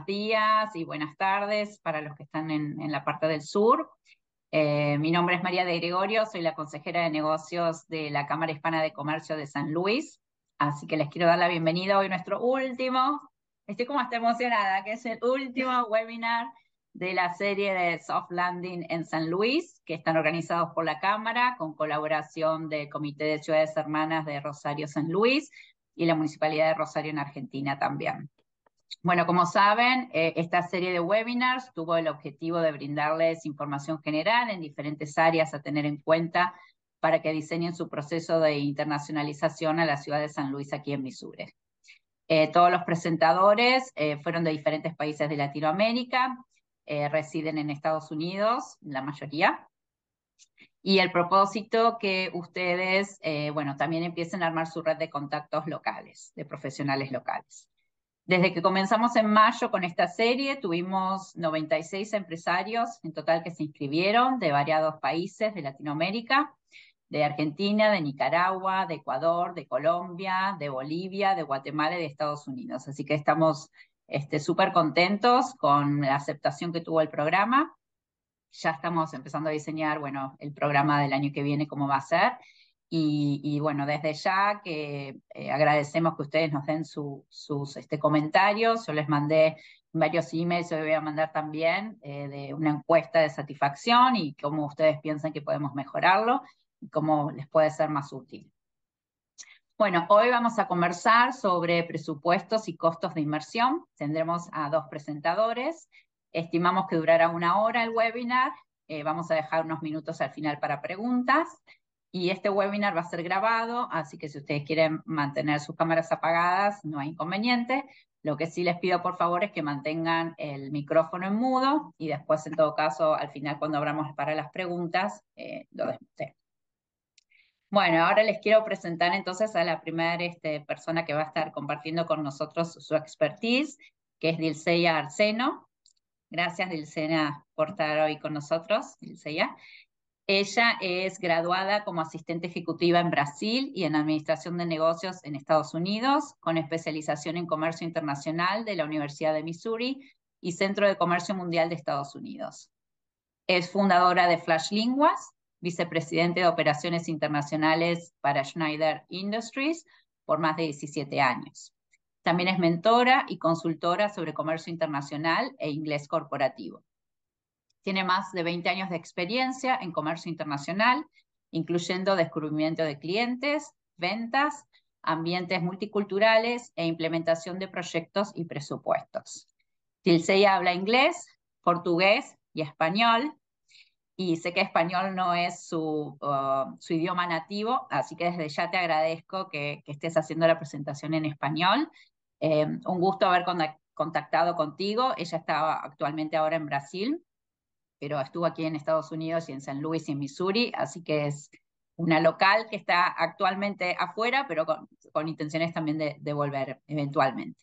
buenos días y buenas tardes para los que están en la parte del sur. Mi nombre es María de Gregorio, soy la consejera de negocios de la Cámara Hispana de Comercio de San Luis, así que les quiero dar la bienvenida hoy a nuestro último, estoy como hasta emocionada, que es el último webinar de la serie de Soft Landing en San Luis, que están organizados por la Cámara, con colaboración del Comité de Ciudades Hermanas de Rosario San Luis y la Municipalidad de Rosario en Argentina también. Bueno, como saben, esta serie de webinars tuvo el objetivo de brindarles información general en diferentes áreas a tener en cuenta para que diseñen su proceso de internacionalización a la ciudad de San Luis aquí en Missouri. Todos los presentadores fueron de diferentes países de Latinoamérica, residen en Estados Unidos, la mayoría, y el propósito que ustedes, bueno, también empiecen a armar su red de contactos locales, de profesionales locales. Desde que comenzamos en mayo con esta serie, tuvimos 96 empresarios en total que se inscribieron de variados países de Latinoamérica, de Argentina, de Nicaragua, de Ecuador, de Colombia, de Bolivia, de Guatemala y de Estados Unidos. Así que estamos súper contentos con la aceptación que tuvo el programa. Ya estamos empezando a diseñar, bueno, el programa del año que viene, cómo va a ser. Y bueno, desde ya que agradecemos que ustedes nos den sus comentarios. Yo les mandé varios emails, hoy voy a mandar también de una encuesta de satisfacción y cómo ustedes piensan que podemos mejorarlo y cómo les puede ser más útil. Bueno, hoy vamos a conversar sobre presupuestos y costos de inmersión. Tendremos a dos presentadores. Estimamos que durará 1 hora el webinar. Vamos a dejar unos minutos al final para preguntas. Y este webinar va a ser grabado, así que si ustedes quieren mantener sus cámaras apagadas, no hay inconveniente. Lo que sí les pido, por favor, es que mantengan el micrófono en mudo y después, en todo caso, al final, cuando abramos para las preguntas, lo desmuten. Bueno, ahora les quiero presentar entonces a la primera persona que va a estar compartiendo con nosotros su expertise, que es Dilceia Arseno. Gracias, Dilceia, por estar hoy con nosotros, Dilceia. Ella es graduada como asistente ejecutiva en Brasil y en administración de negocios en Estados Unidos, con especialización en comercio internacional de la Universidad de Missouri y Centro de Comercio Mundial de Estados Unidos. Es fundadora de Flash Linguas, vicepresidente de operaciones internacionales para Schneider Industries por más de 17 años. También es mentora y consultora sobre comercio internacional e inglés corporativo. Tiene más de 20 años de experiencia en comercio internacional, incluyendo descubrimiento de clientes, ventas, ambientes multiculturales e implementación de proyectos y presupuestos. Dilceia habla inglés, portugués y español, y sé que español no es su idioma nativo, así que desde ya te agradezco que estés haciendo la presentación en español. Un gusto haber contactado contigo. Ella está actualmente ahora en Brasil, pero estuvo aquí en Estados Unidos y en San Luis y en Missouri, así que es una local que está actualmente afuera, pero con intenciones también de volver eventualmente.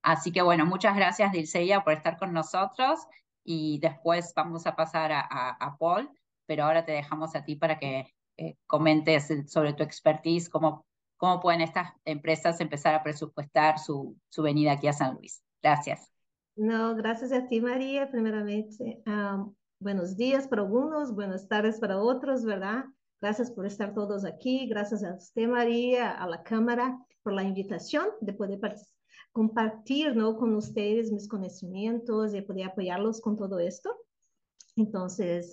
Así que bueno, muchas gracias, Dilceia, por estar con nosotros y después vamos a pasar a Paul, pero ahora te dejamos a ti para que comentes sobre tu expertise, cómo pueden estas empresas empezar a presupuestar su venida aquí a San Luis. Gracias. No, gracias a ti, María, primeramente. Buenos días para algunos, buenas tardes para otros, ¿verdad? Gracias por estar todos aquí, gracias a usted, María, a la Cámara, por la invitación de poder compartir, ¿no?, con ustedes mis conocimientos y poder apoyarlos con todo esto. Entonces,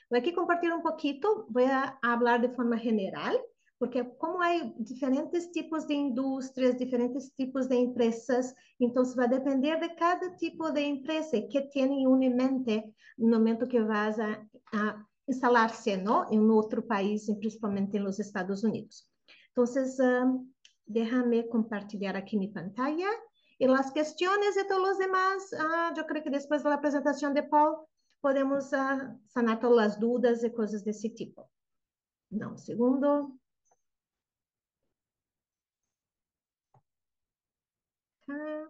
voy aquí a compartir un poquito, voy a hablar de forma general, porque como hay diferentes tipos de industrias, diferentes tipos de empresas, entonces va a depender de cada tipo de empresa que tiene uno en mente no momento que vas a instalar-se, ¿no?, en un otro país, principalmente en los Estados Unidos. Entonces, déjame compartilhar aquí mi pantalla. Y las cuestiones de todos los demás, yo creo que después de la presentación de Paul, podemos sanar todas las dudas y cosas de ese tipo. No, un segundo. Acá.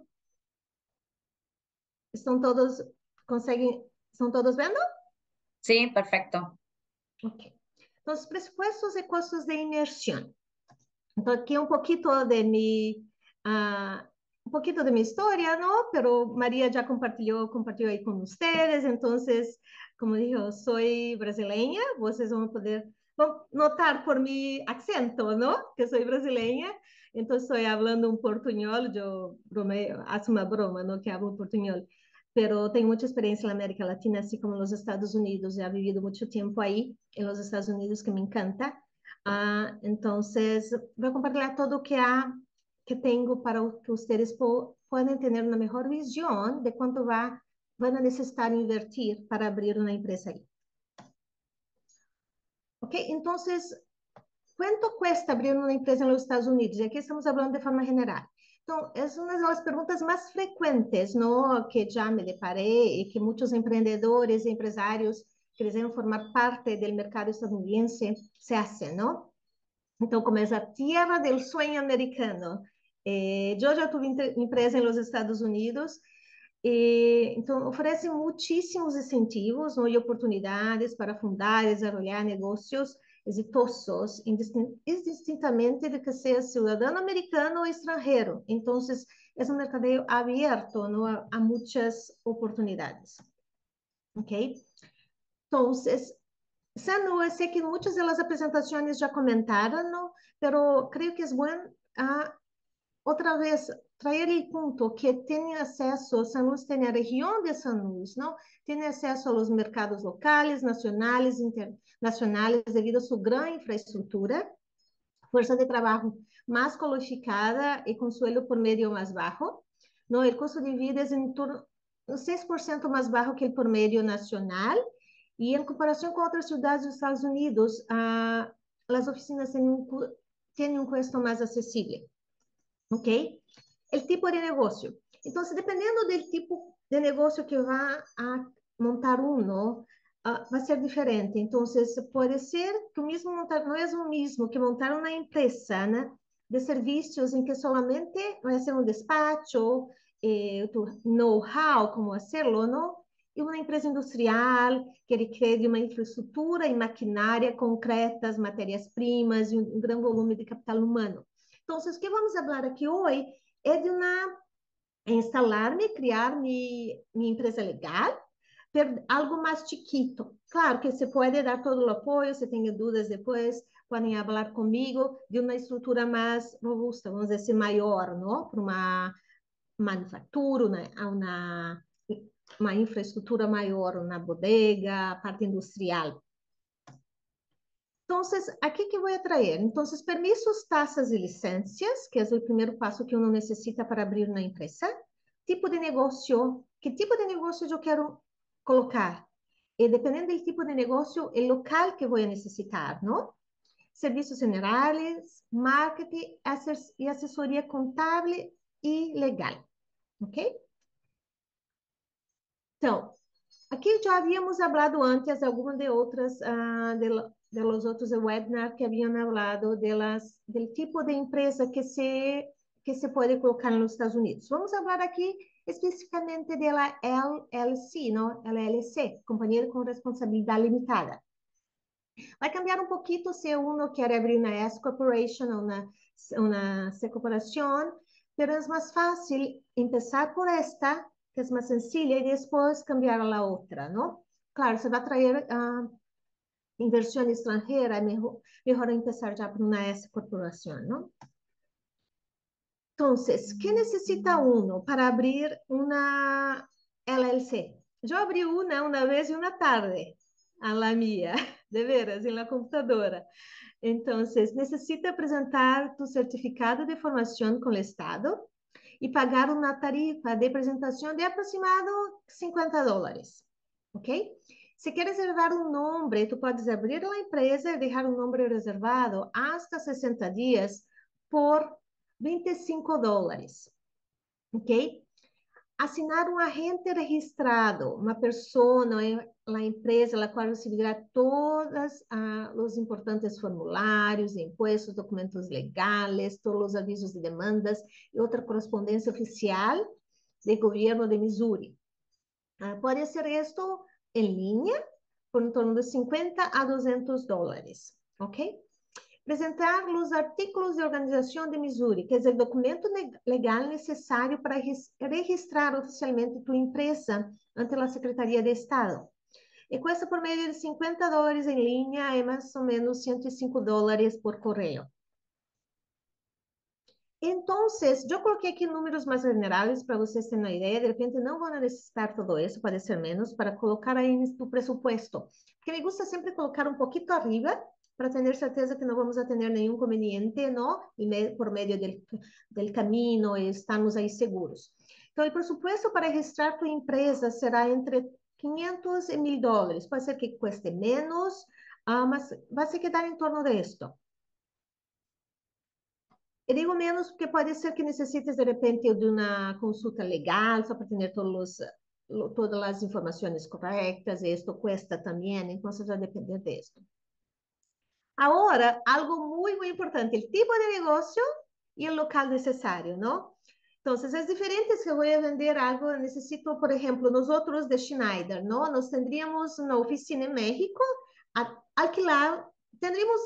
¿Están todos, están todos viendo? Sí, perfecto. Ok. Entonces, presupuestos y costos de inmersión. Entonces, aquí un poquito de mi un poquito de mi historia, ¿no? Pero María ya compartió ahí con ustedes, entonces, como dijo, soy brasileña, ustedes van a poder notar por mi acento, ¿no? Que soy brasileña, entonces estoy hablando un portuñol, yo bromeo, hago una broma, ¿no? Que hablo un portuñol, pero tengo mucha experiencia en la América Latina, así como en los Estados Unidos, ya he vivido mucho tiempo ahí, en los Estados Unidos, que me encanta. Entonces, voy a compartir todo lo que tengo para que ustedes puedan tener una mejor visión de cuánto van a necesitar invertir para abrir una empresa ahí. ¿Ok? Entonces, ¿cuánto cuesta abrir una empresa en los Estados Unidos? Y aquí estamos hablando de forma general. Entonces, es una de las preguntas más frecuentes, ¿no? Que ya me deparé y que muchos emprendedores y empresarios que desean formar parte del mercado estadounidense se hacen, ¿no? Então, como é a tierra del sueño americano. Eu já tive empresa nos Estados Unidos, então oferece muitíssimos incentivos, não, e oportunidades para fundar e desenvolver negócios exitosos, indistintamente de que seja cidadão americano ou estrangeiro. Então, é um mercado aberto, não, a muitas oportunidades. Ok? Então, Sano, eu sei que muitas das apresentações já comentaram, ¿no? Pero creio que é bom outra vez trazer el ponto que tem acesso, San Luis tem a região de San Luis, não? Tem acesso aos mercados locais, nacionais, internacionais, devido a sua grande infraestrutura, força de trabalho mais qualificada e com sueldo por medio mais baixo. Não, o custo de vida é em torno 6% mais baixo que o por medio nacional. E em comparação com outras cidades dos Estados Unidos, as oficinas têm um custo mais acessível, ok? O tipo de negócio. Então, dependendo do tipo de negócio que vai a montar uno, vai ser diferente. Então, pode ser que o mesmo montar, não é o mesmo que montar uma empresa, né, de serviços em que solamente vai ser um despacho, tu know-how, como hacerlo, não? E uma empresa industrial que requer de uma infraestrutura e maquinária concretas, matérias-primas e um grande volume de capital humano. Então, o que vamos falar aqui hoje é de instalar-me, criar minha empresa legal, algo mais chiquito. Claro que você pode dar todo o apoio, se tem dúvidas depois, podem falar comigo de uma estrutura mais robusta, vamos dizer, maior, não? Para uma manufatura, uma infraestrutura maior na bodega, parte industrial. Então, aqui que vou trazer? Então, permissos, taxas e licenças, que é o primeiro passo que uno necessita para abrir uma empresa. Tipo de negócio, que tipo de negócio eu quero colocar? E dependendo do tipo de negócio, o local que vou necessitar, não? Serviços generais, marketing e assessoria contábil e legal, ok? Então, aqui já havíamos falado antes de algumas de outras, de los outros webinars que haviam falado do tipo de empresa que se pode colocar nos Estados Unidos. Vamos falar aqui especificamente da LLC, não? LLC, Companhia com Responsabilidade Limitada. Vai cambiar um pouquinho se uno quer abrir uma S Corporation ou uma C Corporación, pero é mais fácil começar por esta, que é mais sencilla, e depois cambiar a la outra, não? Claro, você vai trazer inversión extranjera, mejor empezar ya por una S corporación, ¿no? Entonces, ¿qué necesita uno para abrir una LLC? Yo abrí una vez y una tarde, a la mía, de veras, en la computadora. Entonces, necesita presentar tu certificado de formación con el Estado y pagar una tarifa de presentación de aproximado $50, ¿ok? Se quer reservar um nome, tu podes abrir a empresa e deixar um nome reservado hasta 60 dias por $25, ok? Assinar um agente registrado, uma pessoa na empresa, a qual recebirá todos os importantes formulários, impostos, documentos legais, todos os avisos de demandas e outra correspondência oficial do governo de Missouri. Pode ser isto em linha, por em torno de $50 a $200, ok? Presentar os artículos de organização de Missouri, que é o documento legal necessário para registrar oficialmente tu empresa ante a Secretaria de Estado. E custa por meio de $50 em linha e mais ou menos $105 por correio. Então, eu coloquei aqui números mais generais para vocês terem uma ideia. De repente, não vão necessitar todo isso, pode ser menos, para colocar aí no presupuesto. Porque me gusta sempre colocar um pouquinho arriba, para ter certeza que não vamos ter nenhum inconveniente, não? E por meio do caminho, estamos aí seguros. Então, o presupuesto para registrar tua empresa será entre 500 e $1.000. Pode ser que cueste menos, mas vai se quedar em torno disto. Eu digo menos porque pode ser que necessites, de repente, de uma consulta legal, só para ter todas as informações corretas, e isto cuesta também, então vai depender disso. Agora, algo muito, muito importante, o tipo de negócio e o local necessário, não? Então, é diferente se eu vou vender algo, necessito, por exemplo, nós outros de Schneider, não? Nós teríamos uma oficina em México, alquilar,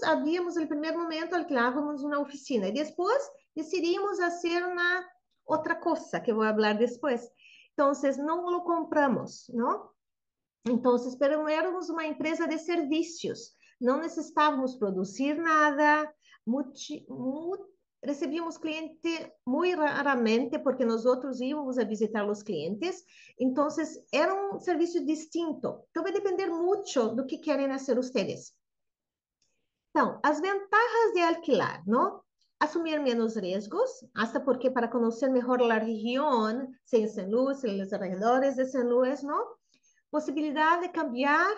havíamos, no primeiro momento, alquilávamos uma oficina, e depois decidimos fazer uma outra coisa, que eu vou falar depois. Então, não o compramos, não? Então, éramos uma empresa de serviços, não necessitávamos produzir nada, recebíamos cliente muito raramente, porque nós outros íamos a visitar os clientes, então era um serviço distinto. Então, vai depender muito do que querem fazer vocês. Então, as vantagens de alquilar, não? Assumir menos riscos, hasta porque para conhecer melhor a região, sem San Luis, os arredores de San Luis, não? Possibilidade de cambiar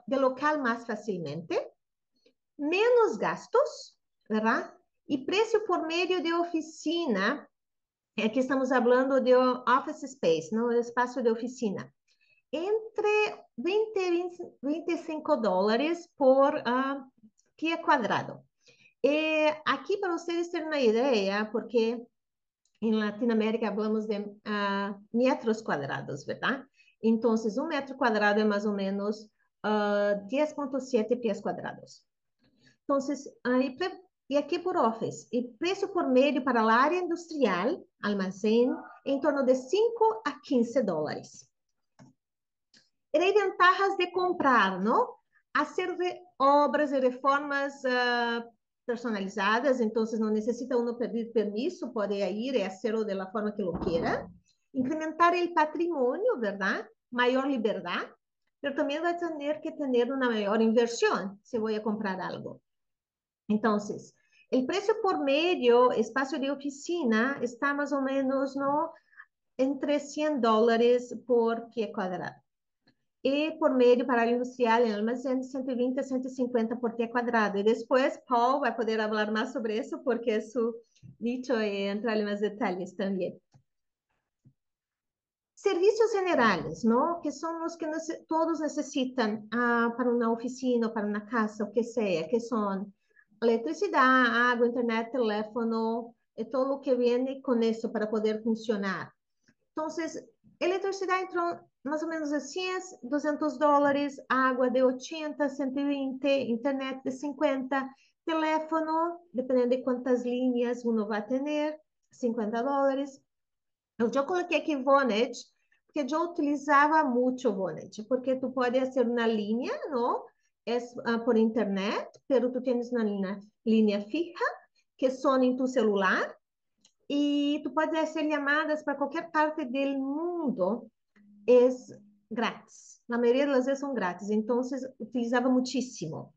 de local mais facilmente, menos gastos, verdade? E preço por meio de oficina, aqui estamos falando de office space, não espaço de oficina, entre 20 e $25 por pie quadrado. E aqui, para vocês terem uma ideia, porque em Latinoamérica falamos de metros quadrados, verdade? Então, um metro quadrado é mais ou menos 10,7 pies quadrados. Então, e aqui por office, e preço por meio para a área industrial, armazém, em torno de 5 a $15. E aí, vantagens de comprar, não? Hacer obras e reformas personalizadas, então não necessita uno pedir permisso, pode ir e hacerlo de la forma que lo quiera. Incrementar o patrimônio, verdade? Maior liberdade, mas também vai ter que ter uma maior inversão se vou comprar algo. Então, o preço por meio, espaço de oficina, está mais ou menos no, entre $100 por pie quadrado. E por meio para a industrial em almacén, 120 a 150 por pie quadrado. E depois, Paul vai poder falar mais sobre isso, porque é seu nicho e entrar em mais detalhes também. Serviços generais, não? Que são os que todos necessitam para uma oficina, para uma casa, o que seja, que são eletricidade, água, internet, telefone, e todo o que vem com isso para poder funcionar. Então, eletricidade entrou mais ou menos a 100, $200, água de 80, 120, internet de 50, teléfono, dependendo de quantas linhas uno vai ter, $50. Eu já coloquei aqui Vonage, porque eu utilizava muito Vonage, porque tu pode fazer uma linha, não? É por internet, pero tu tens uma linha fija, que sona em tu celular, e tu pode fazer chamadas para qualquer parte do mundo, é grátis. Na maioria das vezes são grátis, então utilizava muitíssimo.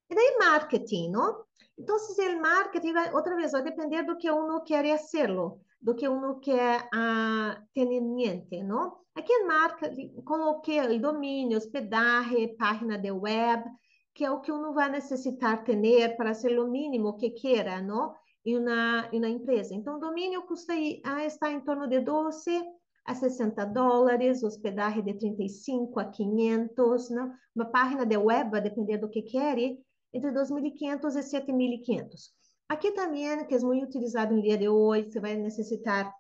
E daí marketing, não? Então, o marketing, outra vez, vai depender do que uno quer hacerlo, do que uno quer ter em mente, não? Aqui em marketing, coloquei o domínio, hospedagem, página de web, que é o que uno vai necessitar ter para ser o mínimo que queira, não? Em uma empresa. Então, o domínio custa está em torno de 12 a $60, hospedagem de 35 a 500, não? Uma página de web, vai depender do que quer, entre 2.500 e 7.500. Aqui também, que é muito utilizado no dia de hoje, você vai necessitar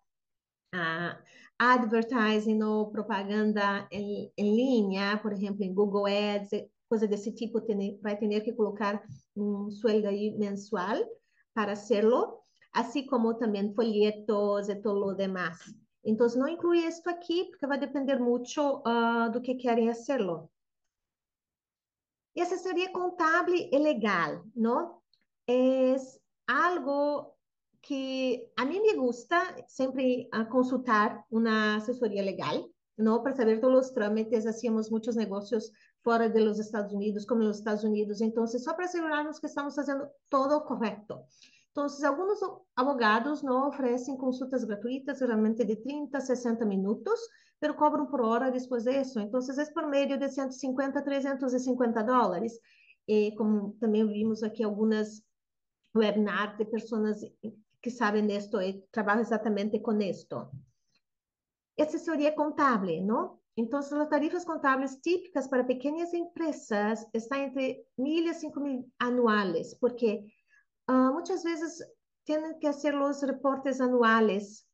a advertising ou propaganda em linha, por exemplo, em Google Ads, coisa desse tipo, vai ter que colocar um sueldo aí mensual para hacerlo, assim como também folhetos e todo o demás. Então, não inclui isso aqui, porque vai depender muito do que querem hacerlo. E assessoria contábil e legal, ¿no? Es algo que a mí me gusta siempre consultar una asesoría legal, ¿no? Para saber todos los trámites. Hacíamos muchos negocios fora de los Estados Unidos, como en los Estados Unidos. Entonces, só para asegurarnos que estamos fazendo todo correto. Entonces, algunos abogados no ofrecen consultas gratuitas, geralmente de 30 a 60 minutos, pero cobram por hora depois disso. Então, é por meio de 150 a 350 dólares. E como também vimos aqui algumas webinars de pessoas que sabem disto e trabalham exatamente com isto. Assessoria contábil, não? Então, as tarifas contábeis típicas para pequenas empresas estão entre 1.000 a 5.000 anuais, porque muitas vezes têm que fazer os reportes anuais.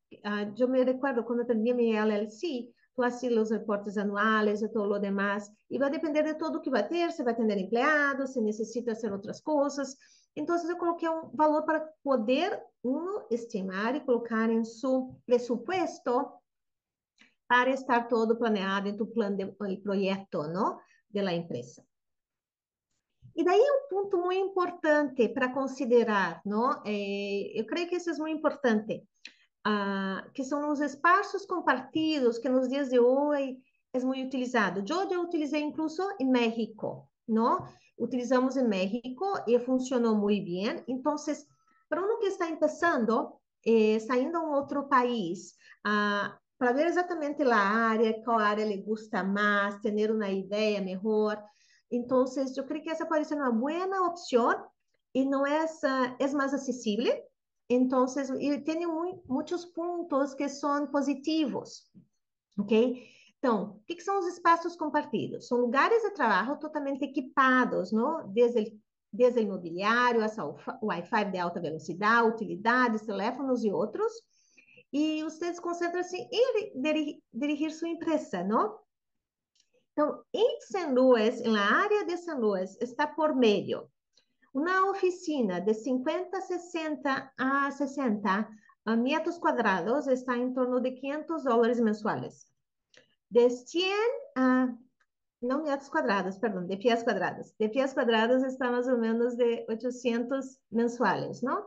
Eu me recordo quando terminei minha LLC, tu hacías os reportes anuais e todo o demás, e vai depender de tudo que vai ter, se vai ter empleados, se necessita fazer outras coisas. Então, eu coloquei um valor para poder estimar e colocar em seu presupuesto para estar todo planeado em tu plano de projeto, não? De la empresa. E daí um ponto muito importante para considerar, não? Eu creio que isso é muito importante, que são os espaços compartidos que nos dias de hoje é muito utilizado. Eu já utilizei incluso em México, não? Utilizamos em México e funcionou muito bem. Então, para um que está começando, saindo a um outro país, para ver exatamente a área, qual área lhe gusta mais, ter uma ideia melhor. Então, eu creio que essa pode ser uma boa opção e não é, mais acessível. Então, e tem muitos pontos que são positivos, ok? Então, o que são os espaços compartidos? São lugares de trabalho totalmente equipados, não? Desde o imobiliário, até o Wi-Fi de alta velocidade, utilidades, teléfonos e outros. E vocês concentram-se em dirigir sua empresa, não? Então, em San Luis, na área de San Luis, está por meio uma oficina de 50, 60 a 60 metros quadrados está em torno de 500 dólares mensuais. De 100 a, não metros quadrados, perdão, de pies quadrados. De pies quadrados está mais ou menos de 800 mensuais, não?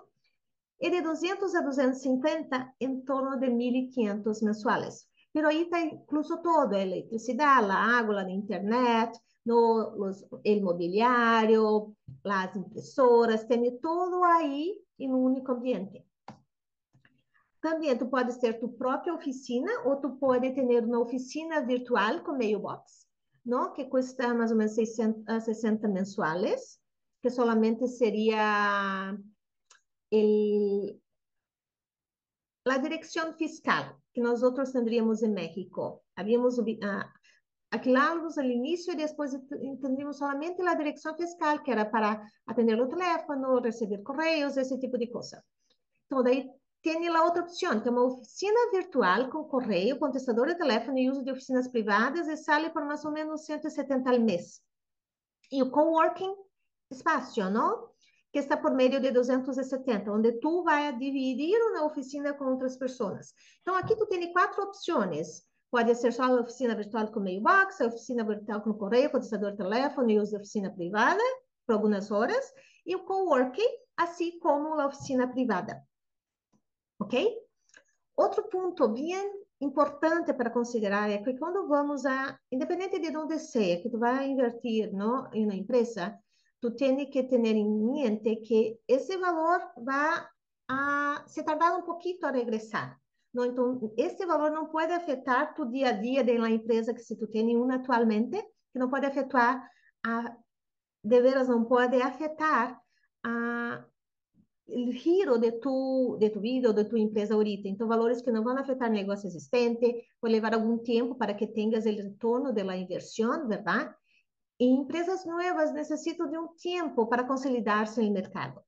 E de 200 a 250 em torno de 1.500 mensuais. Pero aí está incluso todo, a eletricidade, a água, a internet, el mobiliário, as impressoras, tem todo aí em um único ambiente. Também tu pode ter tu própria oficina ou tu pode ter uma oficina virtual com mailbox, não? Que custa mais ou menos 600 a 60 mensuais, que solamente seria a direção fiscal que nós outros tendríamos em México. Havíamos aclaramos al inicio y después entendimos solamente la dirección fiscal, que era para atender el teléfono, recibir correos, ese tipo de cosas. Entonces, ahí tiene la otra opción, que es una oficina virtual con correo, contestador de teléfono y uso de oficinas privadas y sale por más o menos 170 al mes. Y el coworking espacio, ¿no? Que está por meio de 270, onde tu vai dividir uma oficina com outras pessoas. Então, aqui tu tem 4 opções. Pode ser só a oficina virtual com mailbox, a oficina virtual com correio, contestador de telefone e uso de oficina privada por algumas horas, e o coworking, assim como a oficina privada. Ok? Outro ponto bem importante para considerar é que quando vamos independente de onde seja, que tu vai invertir, não, em uma empresa, tu tens que ter em mente que esse valor vai se tardar um pouquinho a regressar. Não? Então, esse valor não pode afetar tu dia a dia da empresa que se tu tem uma atualmente, que não pode afetar, de veras não pode afetar o giro de tu vida ou de tu empresa ahorita. Então, valores que não vão afetar o negócio existente, vai levar algum tempo para que tenhas o retorno da inversão, verdade? E empresas novas necessitam de um tempo para consolidar-se no mercado.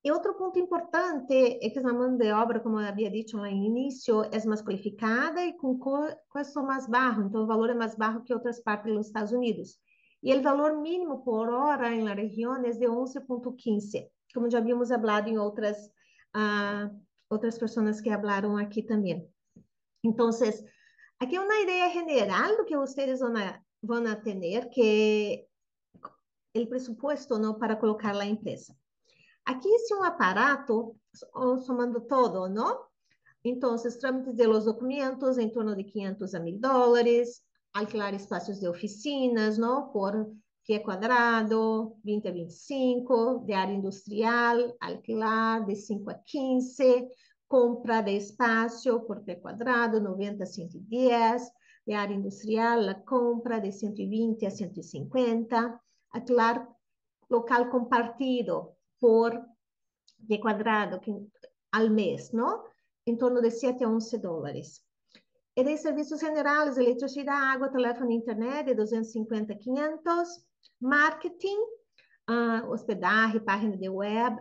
E outro ponto importante é que a mão de obra, como eu havia dito lá no início, é mais qualificada e com custo mais baixo, então o valor é mais baixo que outras partes dos Estados Unidos. E o valor mínimo por hora na região é de 11,15, como já havíamos falado em outras pessoas que falaram aqui também. Então, aqui é uma ideia general do que vocês vão a ter, que é o presupuesto não para colocar na empresa. Aqui é um aparato somando todo, não? Então, trâmites de los documentos em torno de 500 a 1.000 dólares, alquilar espaços de oficinas, não? Por pie quadrado, 20 a 25, de área industrial, alquilar de 5 a 15, compra de espaço por pie quadrado, 90 a 110, de área industrial, a compra de 120 a 150, alquilar local compartido por pie quadrado al mês, não? Em torno de 7 a 11 dólares. E de serviços generais, eletricidade, água, telefone, internet, de 250 a 500. Marketing, hospedagem, página de web,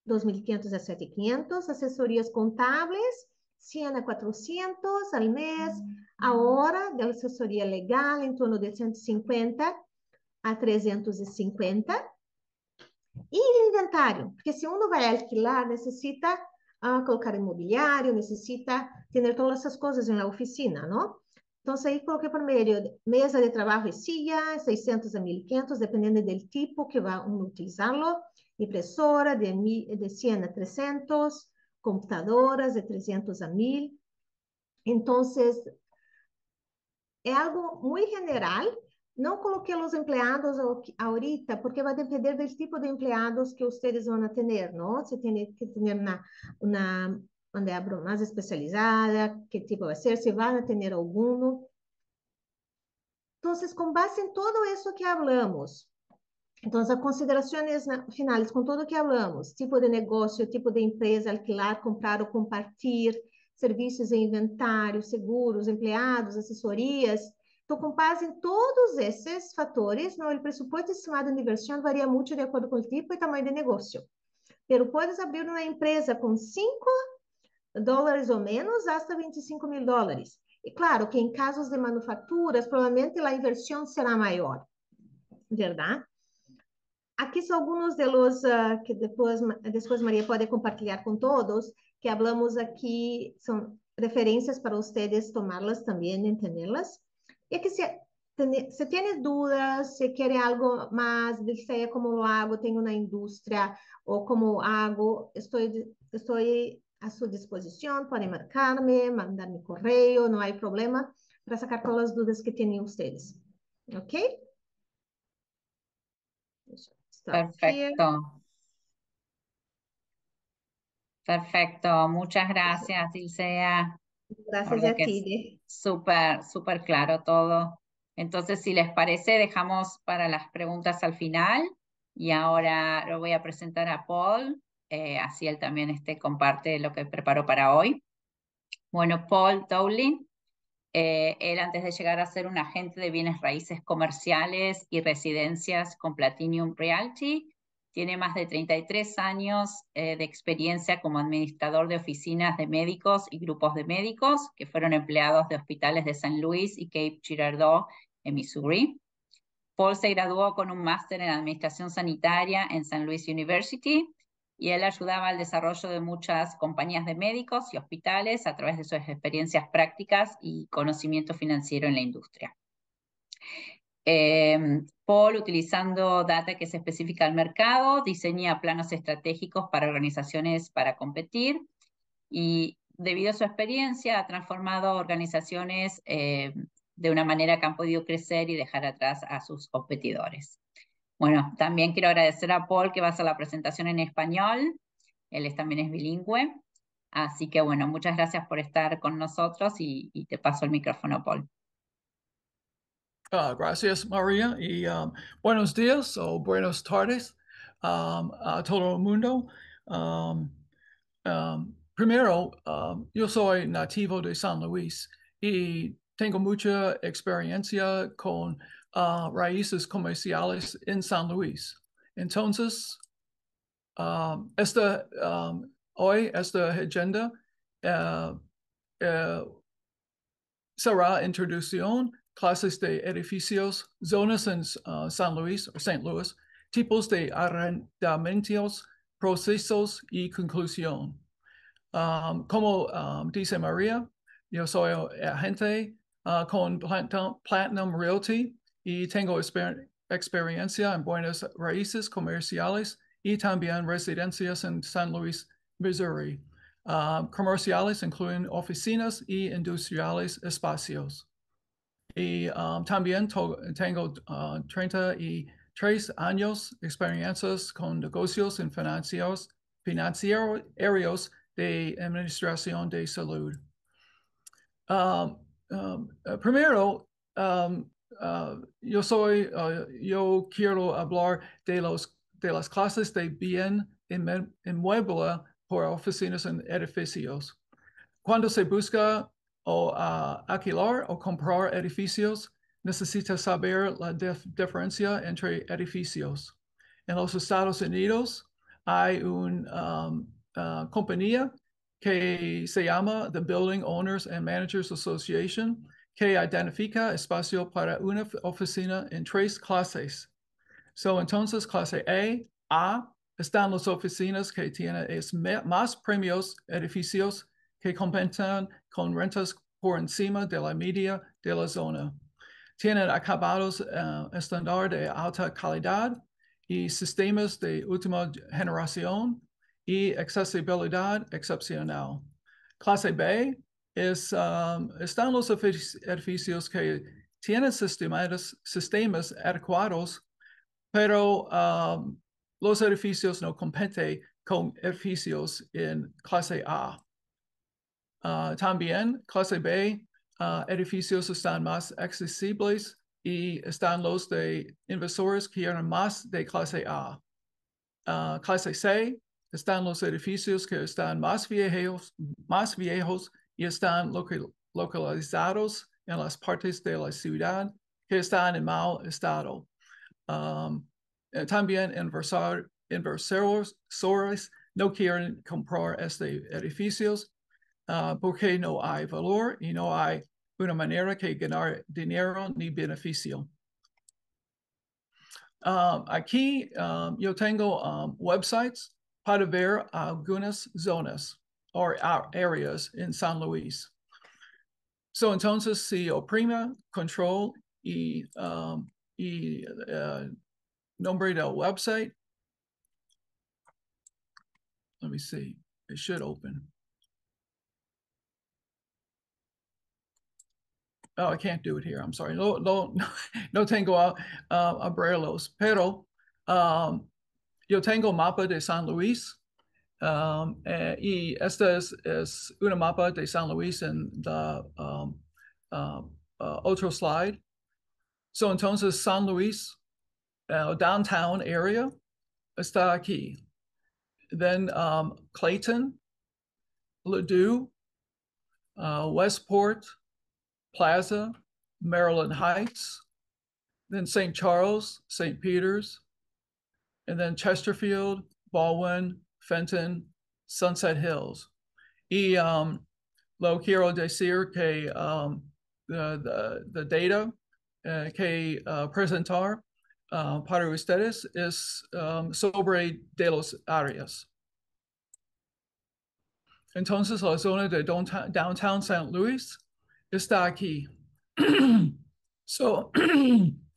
2.500 a 7.500. Assessorias contábeis, 100 a 400 al mês. A hora de assessoria legal, em torno de 150 a 350. E inventário, porque se uno vai alquilar, necessita colocar imobiliário, necessita ter todas essas coisas na oficina, não? Então, aí coloquei por meio mesa de trabalho e silla, 600 a 1.500, dependendo do tipo que vai utilizá-lo, impressora de 100 a 300, computadoras de 300 a 1.000. Então, é algo muito general. Não coloquei os empregados ahorita, porque vai depender do tipo de empregados que vocês vão ter, não? Você tem que ter uma onde abro mais especializada, que tipo vai ser, se van ter algum. Então, com base em tudo isso que hablamos, então, as considerações finais, com tudo que falamos, tipo de negócio, tipo de empresa, alquilar, comprar ou compartilhar, serviços e inventário, seguros, empregados, assessorias. Então, com base em todos esses fatores, o presupuesto estimado de inversão varia muito de acordo com o tipo e tamanho de negócio. Pero puedes abrir uma empresa com 5 dólares ou menos, hasta 25.000 dólares. E claro que em casos de manufaturas, provavelmente a inversão será maior, verdade? Aqui são alguns de los que depois Maria pode compartilhar com todos, que hablamos aqui, são referências para vocês tomá-las também, entendê-las. E aqui se tem dúvidas, se quer algo mais, deseja como lo hago, tenho uma indústria, ou como hago, estou à sua disposição, podem marcar-me, mandar-me correio, não há problema, para sacar todas as dúvidas que tenham vocês. Ok? Stop here. Perfecto, perfecto. Muchas gracias, Ilsea. La Gracias verdad a que ti. es súper, súper claro todo. Entonces, si les parece, dejamos para las preguntas al final y ahora lo voy a presentar a Paul, así él también comparte lo que preparó para hoy. Bueno, Paul Dowling, él antes de llegar a ser un agente de bienes raíces comerciales y residencias con Platinum Realty, tiene más de 33 años de experiencia como administrador de oficinas de médicos y grupos de médicos que fueron empleados de hospitales de San Luis y Cape Girardeau en Missouri. Paul se graduó con un máster en Administración Sanitaria en San Luis University y él ayudaba al desarrollo de muchas compañías de médicos y hospitales a través de sus experiencias prácticas y conocimiento financiero en la industria. Paul, utilizando data que se especifica al mercado, diseña planos estratégicos para organizaciones para competir y debido a su experiencia ha transformado organizaciones de una manera que han podido crecer y dejar atrás a sus competidores. Bueno, también quiero agradecer a Paul que va a hacer la presentación en español. Él también es bilingüe. Así que bueno, muchas gracias por estar con nosotros y te paso el micrófono, Paul. Gracias, María, y buenos días o buenas tardes a todo el mundo. Primero, yo soy nativo de San Luis y tengo mucha experiencia con raíces comerciales en San Luis. Entonces, Hoy esta agenda será introducción, clases de edificios, zonas en San Luis o St. Louis, tipos de arrendamientos, procesos y conclusión. Como dice María, yo soy agente con Platinum Realty y tengo experiencia en buenas raíces comerciales y también residencias en San Luis, Missouri. Comerciales incluyen oficinas y industriales espacios. Y también tengo 33 años experiencias con negocios en financieros de administración de salud. Primero, yo quiero hablar de las clases de bien inmueble por oficinas en edificios. Cuando se busca alquilar o comprar edificios, necesita saber la diferencia entre edificios. En los Estados Unidos hay una compañía que se llama the Building Owners and Managers Association, que identifica espacio para una oficina en 3 clases. Entonces, clase A, están las oficinas que tienen más premios edificios que competan con rentas por encima de la media de la zona. Tienen acabados estándar de alta calidad y sistemas de última generación y accesibilidad excepcional. Clase B están los edificios que tienen sistemas adecuados, pero los edificios no compiten con edificios en clase A. También clase B, edificios están más accesibles y están los de inversores que quieren más de clase A. Clase C, están los edificios que están más viejos y están localizados en las partes de la ciudad que están en mal estado. También inversores no quieren comprar estos edificios porque no hay valor y no hay una manera que ganar dinero ni beneficio. Aquí yo tengo websites para ver algunas zonas o áreas en San Luis. Entonces, si oprime control y nombre del website, let me see, it should open. Oh, I can't do it here. I'm sorry. No tengo abrirlos, pero yo tengo mapa de San Luis y esta es una mapa de San Luis en la otro slide. Entonces, San Luis, downtown area, está aquí. Then Clayton, Ladue, Westport, Plaza, Maryland Heights, then St. Charles, St. Peter's, and then Chesterfield, Baldwin, Fenton, Sunset Hills. Y lo quiero decir que the data que presentar para ustedes es sobre de los áreas. Entonces, la zona de downtown St. Louis está aquí.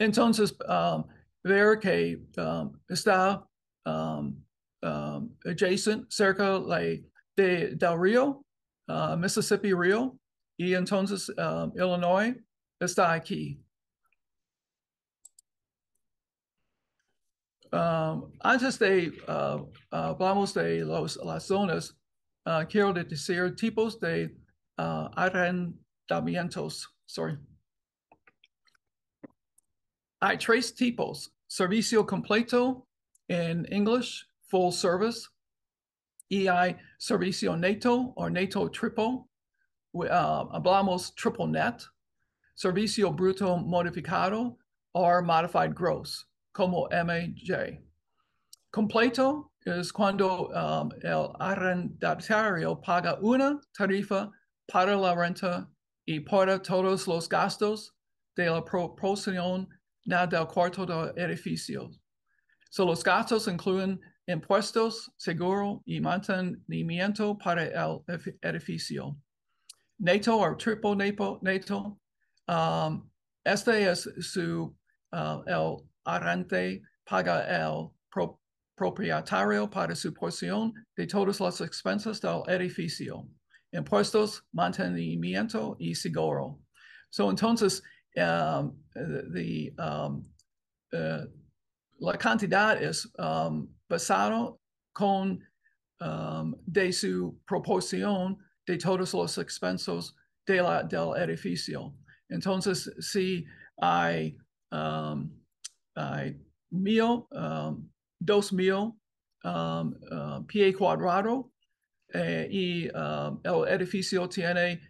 Entonces, ver que está adjacent, cerca del río, Mississippi Río, y entonces Illinois está aquí. Antes de hablamos de las zonas, quiero decir tipos de arrendamientos. Sorry. Hay 3 tipos: servicio completo, en English, full service, y hay servicio neto o neto triple. Hablamos triple net, servicio bruto modificado or modified gross, como MJ. Completo es cuando el arrendatario paga una tarifa para la renta y para todos los gastos de la proporción del cuarto de edificio. So, los gastos incluyen impuestos, seguro y mantenimiento para el edificio. Neto o triple neto. Este es el arrendante paga el propietario para su porción de todas las expensas del edificio, impuestos, mantenimiento y seguro. So, entonces, la cantidad es basado con de su proporción de todos los expensos del edificio. Entonces, si hay 2,000 pie cuadrado y el edificio tiene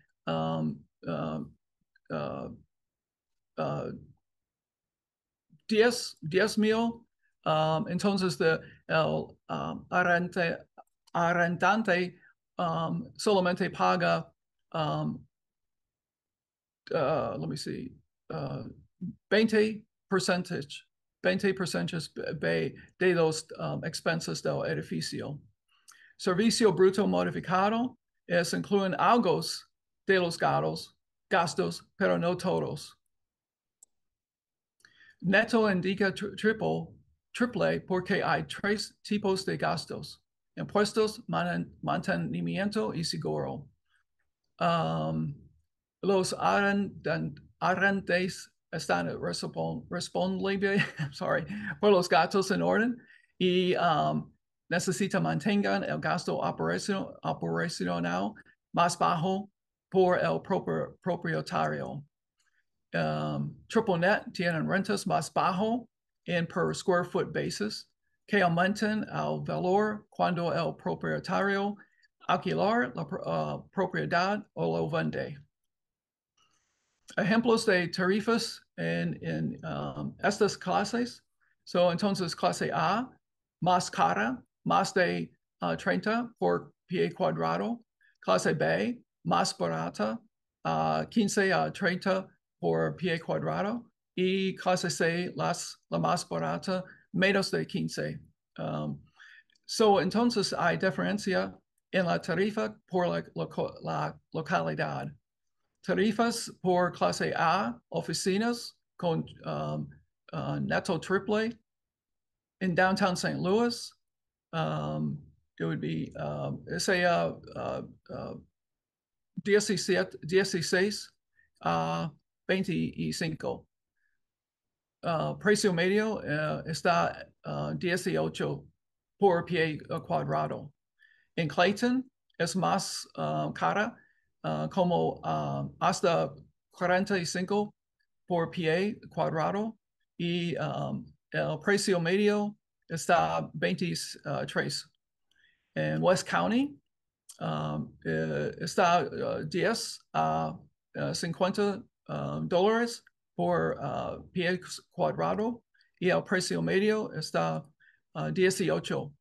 10,000, entonces el arrendante solamente paga, let me see, 20% de los expenses del edificio. Servicio bruto modificado incluyen algo de los gastos, pero no todos. Neto indica triple porque hay 3 tipos de gastos: impuestos, mantenimiento y seguro. Los arrendantes están responsables por los gastos en orden y necesitan mantengan el gasto operacional más bajo por el propietario. Triple net tienen rentas más bajo en per square foot basis que aumentan el valor cuando el propietario alquilar la propiedad o lo vende. Ejemplos de tarifas en estas clases. Entonces, clase A, más cara, más de 30 por pie cuadrado. Clase B, más barata, 15 a 30 por pie cuadrado. Y clase C, la más barata, menos de 15. Entonces, hay diferencia en la tarifa por la localidad. Tarifas por clase A, oficinas con neto triple in downtown St. Louis. It would be, say, 16 a 25. Precio medio está 18 por pie cuadrado. En Clayton es más cara, como hasta 45 por pie cuadrado, y el precio medio está 23. En West County está 10 a 50 dólares por pie cuadrado, y el precio medio está 18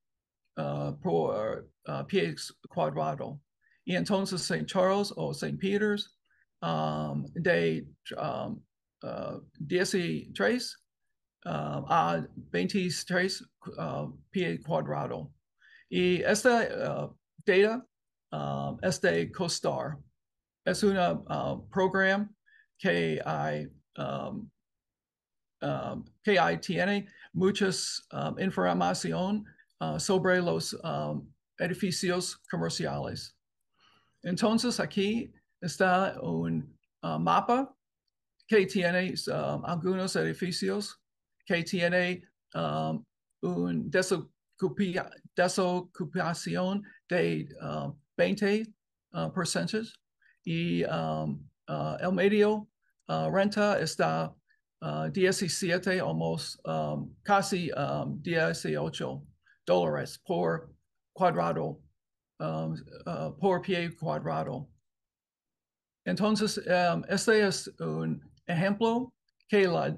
por pie cuadrado. Y entonces St. Charles o St. Peter's de 13 a 23 pie cuadrado. Y esta data es de Costos. Es un programa que tiene muchas información sobre los edificios comerciales. Entonces, aquí está un mapa que tiene algunos edificios que tiene una desocupación de 20%, y el medio renta está 17, almost casi 18 dólares por cuadrado, por pie cuadrado. Entonces, este es un ejemplo que la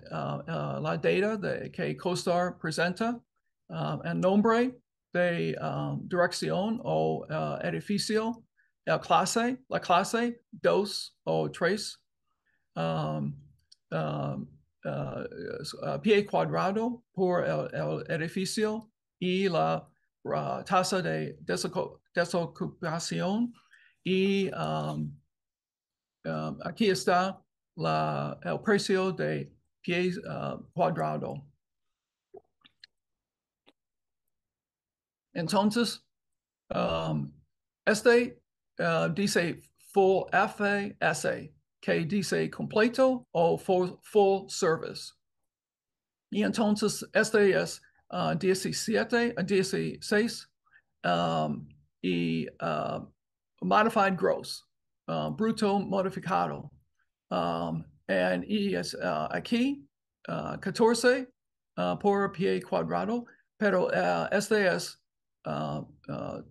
data que Costos presenta. El nombre de dirección o edificio, la clase 2 o 3, pie cuadrado por el edificio y la tasa de desocupación. Y aquí está el precio de pie cuadrado. Entonces, este dice full FASA, que dice completo o full service. Y entonces este es 17, 16 y modified gross, bruto modificado. Y es aquí 14 por pie cuadrado, pero este es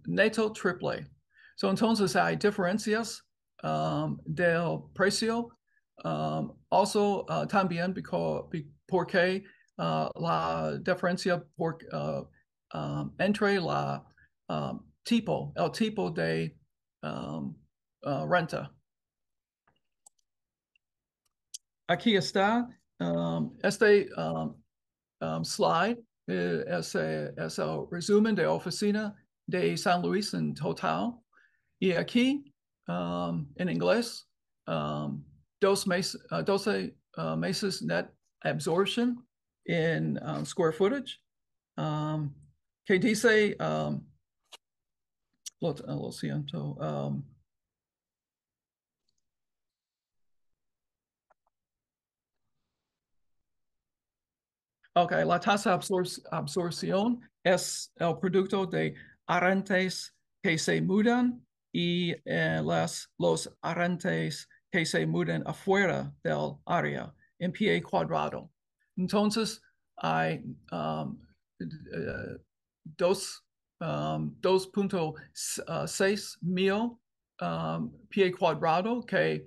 neto triple. So, entonces hay diferencias del precio. Also, también porque la diferencia entre la el tipo de renta. Aquí está este slide. Es el resumen de oficina de San Luis en total. Y aquí, en inglés, 12 meses net absorption in square footage. Que dice, lo siento. Ok, la tasa de absorción es el producto de arrantes que se mudan y los arrantes que se mudan afuera del área en pie cuadrado. Entonces, hay 2.6 mil pie cuadrado que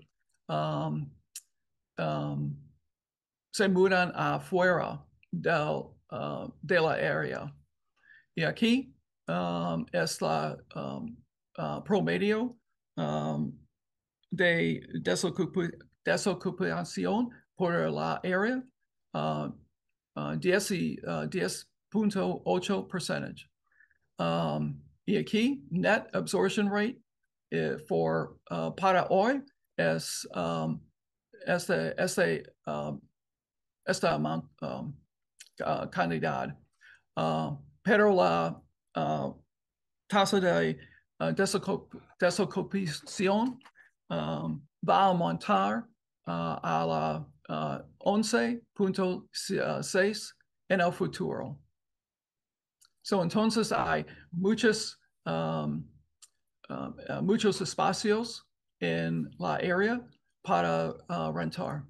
se mudan afuera de la área. Y aquí es la promedio de desocupación por la área, 10.8%. Y aquí, net absorption rate para hoy es esta cantidad. Pero la tasa de desocupación va a aumentar a la 11.6 en el futuro. So, entonces hay muchos espacios en la área para rentar.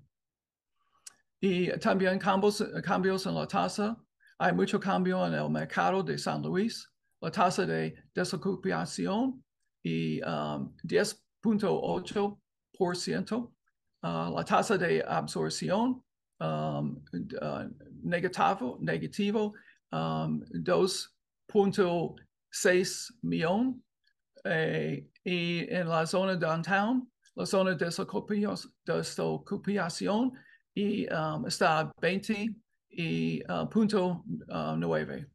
Y también cambios en la tasa. Hay mucho cambio en el mercado de San Luis. La tasa de desocupación y 10.8%. La tasa de absorción negativo 2.6 millón. Y en la zona downtown, la zona de desocupación y está 20.9.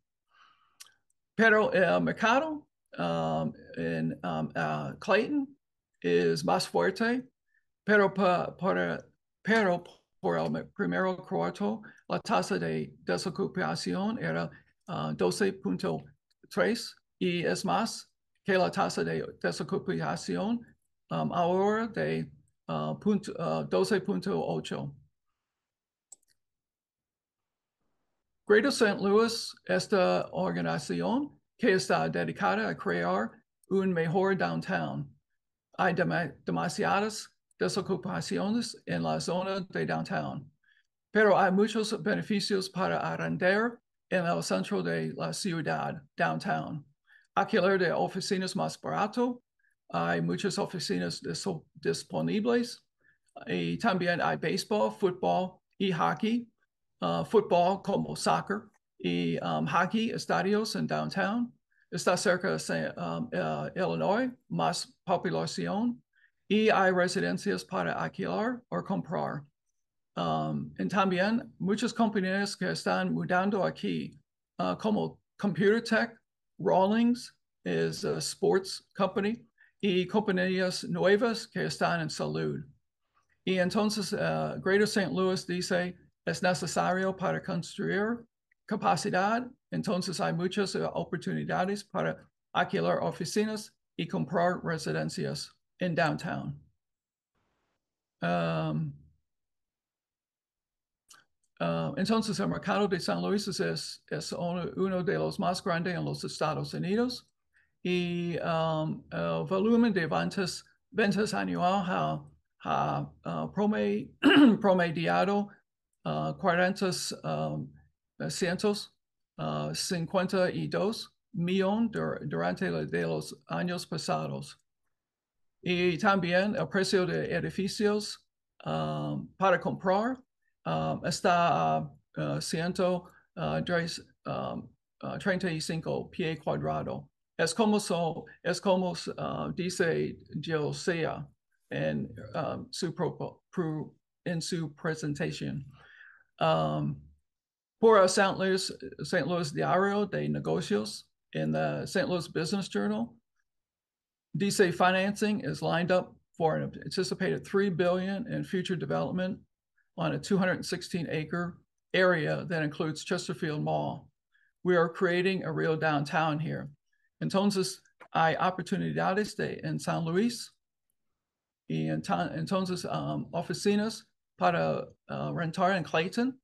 Pero el mercado en Clayton es más fuerte, pero por el primer cuarto, la tasa de desocupación era 12.3 y es más que la tasa de desocupación ahora de 12.8. Greater St. Louis, esta organización que está dedicada a crear un mejor downtown. Hay demasiadas desocupaciones en la zona de downtown, pero hay muchos beneficios para arrendar en el centro de la ciudad, downtown. Alquiler de oficinas más barato, hay muchas oficinas disponibles y también hay béisbol, fútbol y hockey. Fútbol como soccer y hockey estadios en downtown. está cerca de Illinois, más población, y hay residencias para alquilar o comprar. Y también muchas compañías que están mudando aquí, como Computer Tech, Rawlings es a sports company, y compañías nuevas que están en salud. Y entonces, Greater St. Louis dice, es necesario para construir capacidad, entonces hay muchas oportunidades para alquilar oficinas y comprar residencias en downtown. Entonces, el mercado de San Luis es uno de los más grandes en los Estados Unidos, y el volumen de ventas anual promediado 452 millones durante los años pasados. Y también el precio de edificios para comprar está a 135 pies cuadrados. Es como dice Josea en su presentación. Por el St. Louis Diario de Negocios in the St. Louis Business Journal, dice financing is lined up for an anticipated $3 billion in future development on a 216-acre area that includes Chesterfield Mall. We are creating a real downtown here. Entonces, hay oportunidades en San Luis, y entonces oficinas para rentar en Clayton.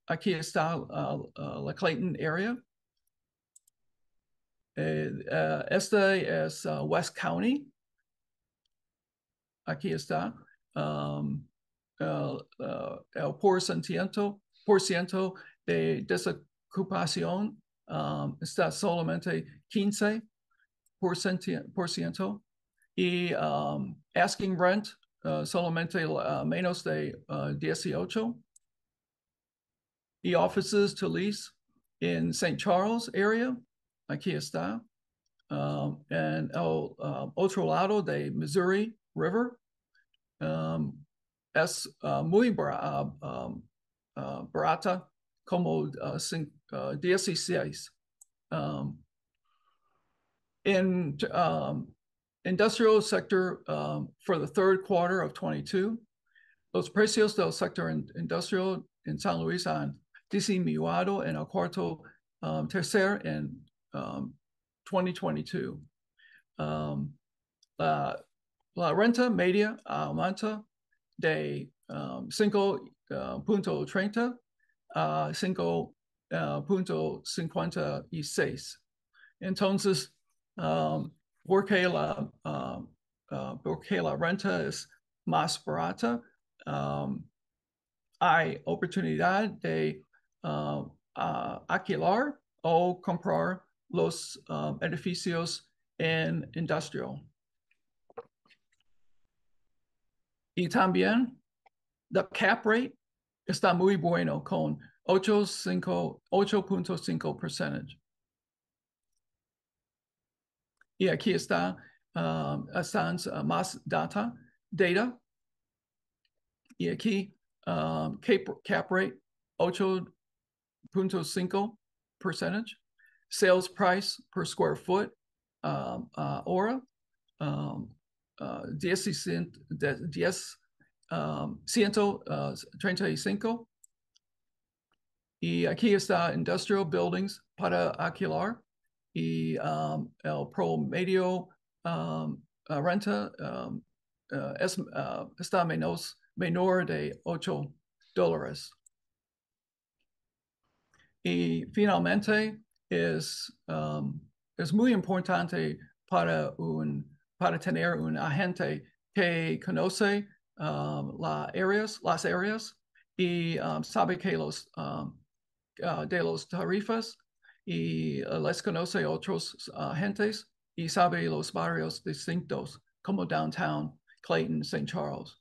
Aquí está la Clayton area. Este es West County. Aquí está. El por ciento de desocupación está solamente 15%, y asking rent solamente menos de 18, y offices to lease in St. Charles area. Aquí está. En el otro lado de Missouri River, es muy barata, como 16. In industrial sector, for the third quarter of 22, los precios del sector industrial en San Luis han disminuido en el cuarto tercer en 2022. La renta media aumenta de 5.30 a 5.56. Entonces, porque la renta es más barata, hay oportunidad de alquilar o comprar los edificios en industrial. Y también, the cap rate está muy bueno con 8.5%. Y aquí está más data. Y aquí cap rate 8.5%. Sales price per square foot hora 135. Y aquí está industrial buildings para alquilar, y el promedio renta está menor de $8. Y finalmente es muy importante para tener un agente que conoce las áreas y sabe que de los tarifas, y les conoce otros agentes y sabe los barrios distintos como downtown, Clayton, St. Charles.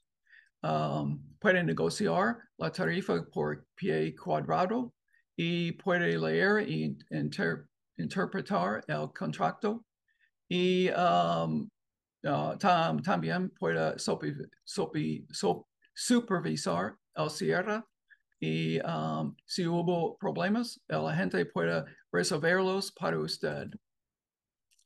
Puede negociar la tarifa por pie cuadrado y puede leer y interpretar el contrato y también puede supervisar el cierre y si hubo problemas, el agente puede resolverlos para usted.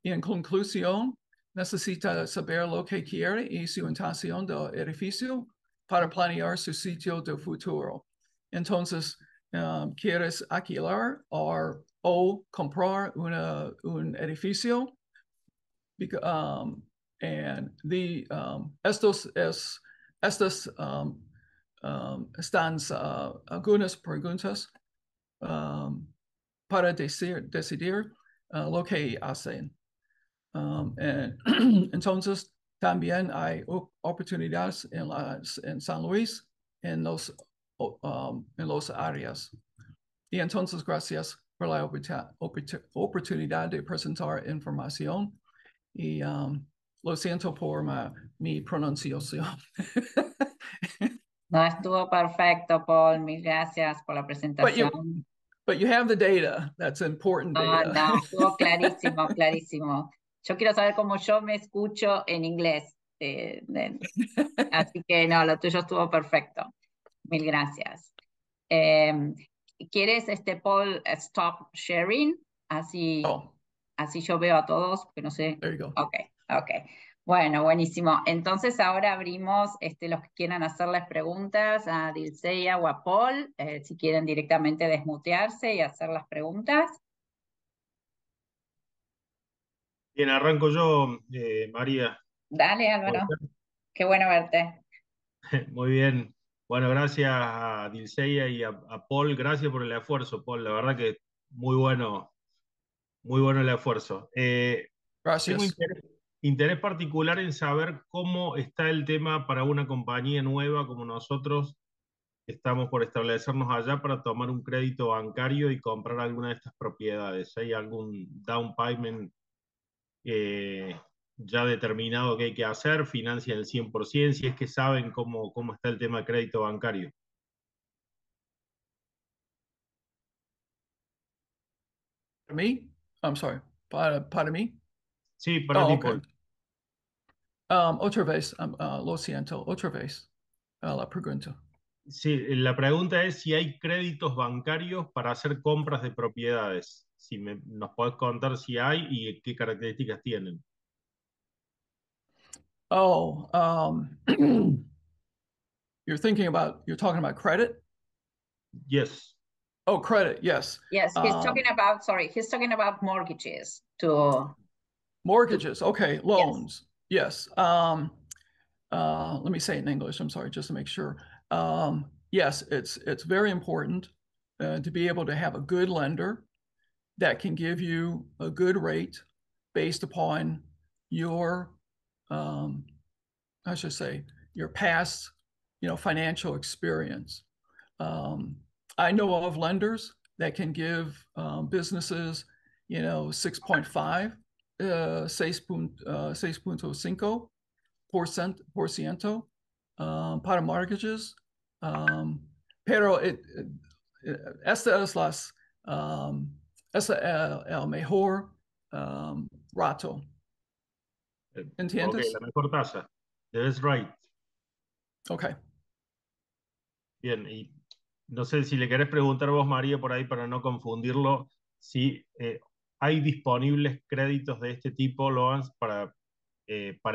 Y en conclusión, necesita saber lo que quiere y su intención del edificio para planear su sitio de futuro. Entonces, ¿quieres alquilar o comprar un edificio? Estas están algunas preguntas para decidir lo que hacen. Entonces, también hay oportunidades en San Luis, en los áreas. Y entonces, gracias por la oportunidad de presentar información. Y lo siento por mi pronunciación. No, estuvo perfecto, Paul. Mil gracias por la But presentación. you have the data. That's important No, data. no, estuvo clarísimo, clarísimo. Yo quiero saber cómo yo me escucho en inglés. Así que no, lo tuyo estuvo perfecto. Mil gracias. Eh, ¿Quieres, Paul, stop sharing? Así, Oh, así yo veo a todos, porque no sé. there you go. Ok, ok. Bueno, buenísimo. Entonces ahora abrimos los que quieran hacerles preguntas a Dilceia o a Paul, si quieren directamente desmutearse y hacer las preguntas. Bien, arranco yo, María. Dale, Álvaro. Qué bueno verte. Muy bien. Bueno, gracias a Dilceia y a Paul. Gracias por el esfuerzo, Paul. La verdad que muy bueno el esfuerzo. Tengo Gracias. interés particular en saber cómo está el tema para una compañía nueva como nosotros. Estamos por establecernos allá para tomar un crédito bancario y comprar alguna de estas propiedades. ¿Hay algún down payment ya determinado que hay que hacer? ¿Financian el 100%? Si es que saben cómo está el tema de crédito bancario. Para mí, I'm sorry. Para mí. Sí, para Oh, ti, okay. Paul. Otra vez, lo siento, otra vez la pregunta. Sí, la pregunta es si hay créditos bancarios para hacer compras de propiedades. Si nos podés contar si hay y qué características tienen. Oh, you're talking about credit? Yes. Oh, credit, yes. Yes, he's talking about mortgages to Mortgages, okay, yes. loans, yes. Let me say it in English, I'm sorry, just to make sure. Yes, it's very important to be able to have a good lender that can give you a good rate based upon your, I should say, your past, financial experience. I know of lenders that can give businesses, 6.5, 6.5% para mortgages. Pero esta es el mejor rato. Ok, ¿Entiendes? la mejor tasa. That's right. Okay. Bien, y no sé si le querés preguntar vos, María, por ahí para no confundirlo, si hay disponibles créditos de este tipo, loans, para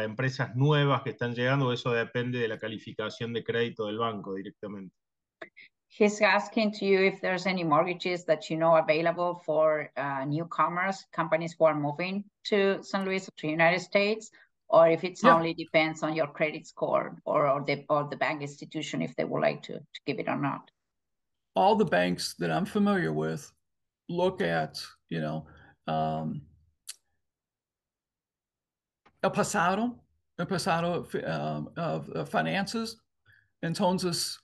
empresas nuevas que están llegando, o eso depende de la calificación de crédito del banco directamente. He's asking to you if there's any mortgages that you know available for newcomers, companies who are moving to San Luis, to the United States, or if it's only depends on your credit score or the bank institution if they would like to give it or not. All the banks that I'm familiar with look at, el pasado of finances. Entonces,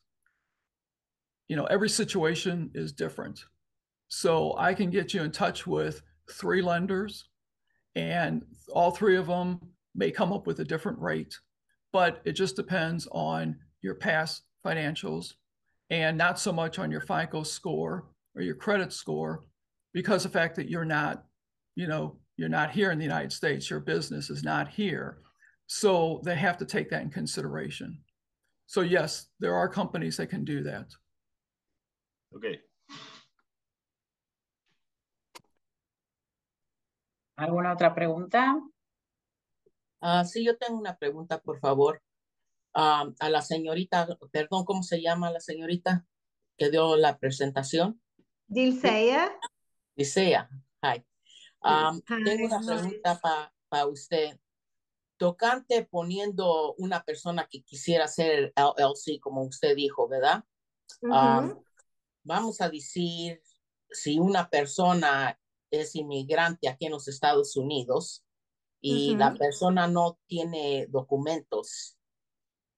every situation is different. So I can get you in touch with 3 lenders, and all 3 of them may come up with a different rate, but it just depends on your past financials and not so much on your FICO score or your credit score, because of the fact that you're not you know, you're not here in the United States, your business is not here. So they have to take that in consideration. So yes, there are companies that can do that. Ok. ¿Alguna otra pregunta? Sí, yo tengo una pregunta, por favor. A la señorita, perdón, ¿cómo se llama la señorita que dio la presentación? Dilceia. Licea. Hi. Tengo una Hi. pregunta para usted. Tocante poniendo una persona que quisiera hacer el LLC, como usted dijo, ¿verdad? Vamos a decir, si una persona es inmigrante aquí en los Estados Unidos y la persona no tiene documentos,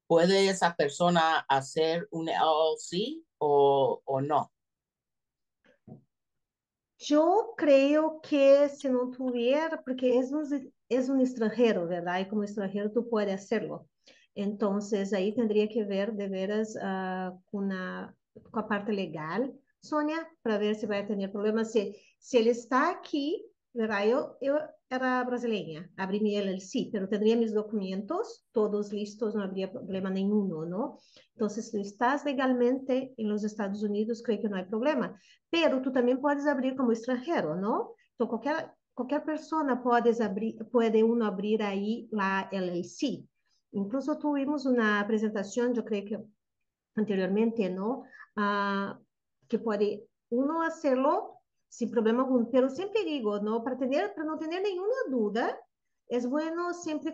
¿puede esa persona hacer un LLC o no? Yo creo que si no tuviera, porque es un extranjero, ¿verdad? Y como extranjero tú puedes hacerlo. Entonces ahí tendría que ver de veras con la parte legal, Sonia, para ver si va a tener problemas. Si él está aquí, ¿verdad? Eu era brasileña, abrí mi LLC, pero tendría mis documentos todos listos, no habría problema ninguno, ¿no? Entonces, si estás legalmente en los Estados Unidos, creo que no hay problema. Pero tú también puedes abrir como extranjero, ¿no? Entonces, cualquier persona puede uno abrir ahí la LLC. Incluso tuvimos una presentación, yo creo que anteriormente, ¿no? Que puede uno hacerlo sin problema alguno. Pero siempre digo, ¿no? Para no tener ninguna duda, es bueno siempre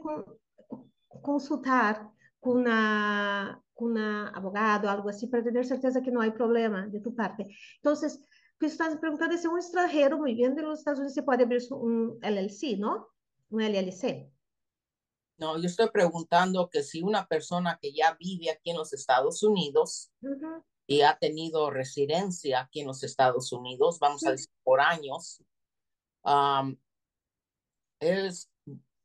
consultar con una abogado, algo así, para tener certeza que no hay problema de tu parte. Entonces, o que estás preguntando es si un extranjero viviendo en los Estados Unidos se puede abrir un LLC, ¿no? Un LLC. No, yo estoy preguntando que si una persona que ya vive aquí en los Estados Unidos y ha tenido residencia aquí en los Estados Unidos, vamos a decir por años, es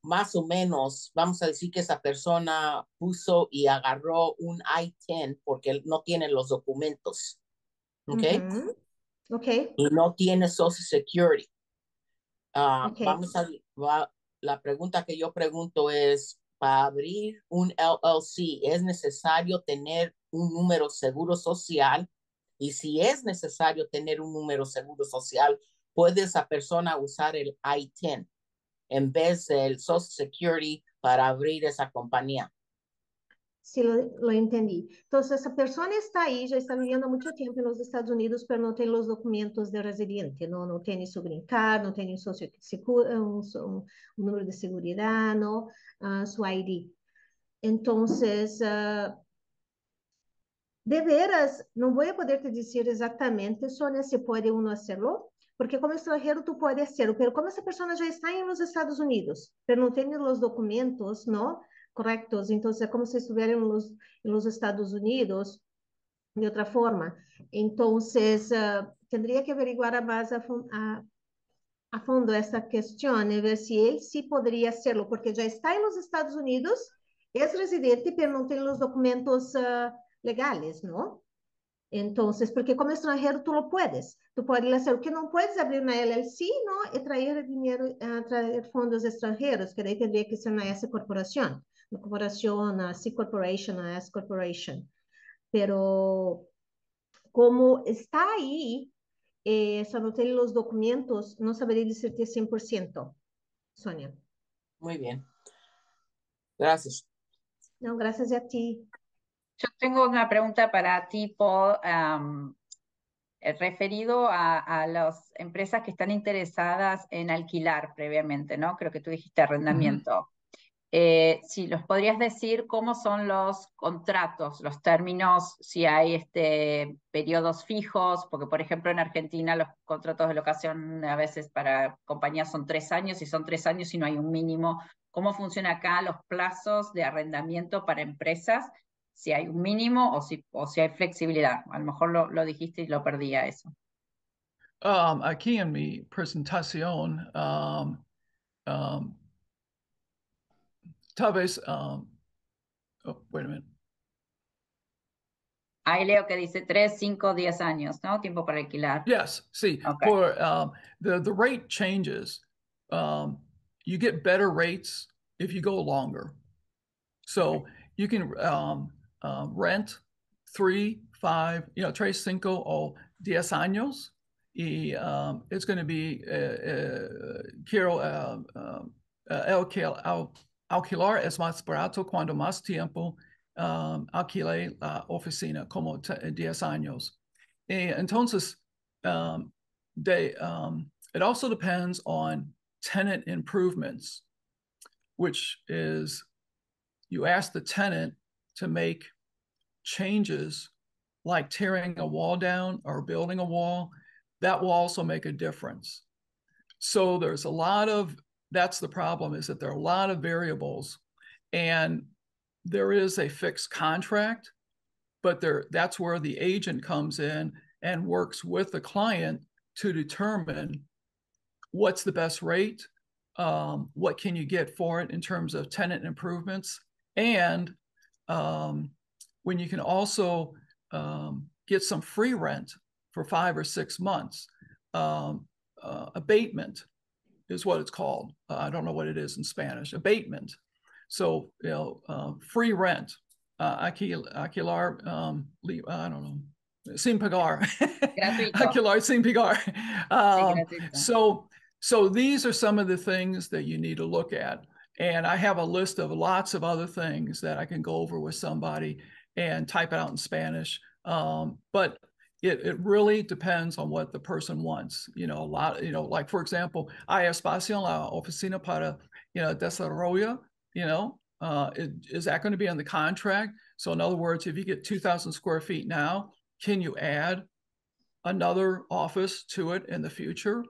más o menos, vamos a decir que esa persona puso y agarró un I-10 porque no tiene los documentos, ¿ok? Ok. Y no tiene Social Security. Ok. La pregunta que yo pregunto es, para abrir un LLC, ¿es necesario tener un número seguro social? Y si es necesario tener un número seguro social, ¿puede esa persona usar el I-10 en vez del Social Security para abrir esa compañía? Sí, lo entendí. Entonces, esa persona está ahí, ya está viviendo mucho tiempo en los Estados Unidos, pero no tiene los documentos de residente, ¿no? No tiene su green card, no tiene un número de seguridad, ¿no? Su ID. Entonces, de veras, no voy a poderte decir exactamente, Sonia, si puede uno hacerlo, porque como extranjero tú puedes hacerlo, pero como esa persona ya está en los Estados Unidos, pero no tiene los documentos, ¿no? Correctos, entonces es como si estuviera en los Estados Unidos de otra forma. Entonces, tendría que averiguar más a fondo esta cuestión y ver si él sí podría hacerlo, porque ya está en los Estados Unidos, es residente, pero no tiene los documentos legales, ¿no? Entonces, porque como extranjero tú puedes hacer o que não puedes abrir una LLC, ¿no? Y traer dinero, traer fondos extranjeros, que daí tendría que ser una S corporación, una corporación, una C corporation, una S corporation. Pero como está ahí, só não tem os documentos, não saberia decirte 100%, Sonia. Muy bien. Gracias. No, gracias a ti. Yo tengo una pregunta para ti, Paul, referido a las empresas que están interesadas en alquilar previamente, ¿no? Creo que tú dijiste arrendamiento. Si los podrías decir cómo son los contratos, los términos, si hay periodos fijos, porque por ejemplo en Argentina los contratos de locación a veces para compañías son 3 años y son 3 años y no hay un mínimo. ¿Cómo funciona acá los plazos de arrendamiento para empresas? Si hay un mínimo o si hay flexibilidad. A lo mejor lo dijiste y lo perdí a eso. Aquí en mi presentación, tal vez, oh, wait a minute. Ahí leo que dice 3, 5, 10 años, ¿no? Tiempo para alquilar. Yes, see, Okay. for the rate changes you get better rates if you go longer. So you can rent 3, 5, 3, 5 o 10 años. Y it's going to be, quiero alquilar es más barato cuando más tiempo alquilé la oficina, como 10 años. Entonces, it also depends on tenant improvements, which is you ask the tenant to make changes like tearing a wall down or building a wall. That will also make a difference. So there's a lot of, that's the problem, is that there are a lot of variables, and there is a fixed contract, but that's where the agent comes in and works with the client to determine what's the best rate, what can you get for it in terms of tenant improvements, and when you can also get some free rent for 5 or 6 months. Abatement is what it's called. I don't know what it is in Spanish. Abatement. So, free rent. Alquilar, I don't know. Sin pagar. Alquilar sin pagar. So these are some of the things that you need to look at. And I have a list of lots of other things that I can go over with somebody and type it out in Spanish. But it really depends on what the person wants. A lot, like, for example, hay espacio en la oficina para, desarrollo, is that going to be on the contract? So in other words, if you get 2,000 square feet now, can you add another office to it in the future?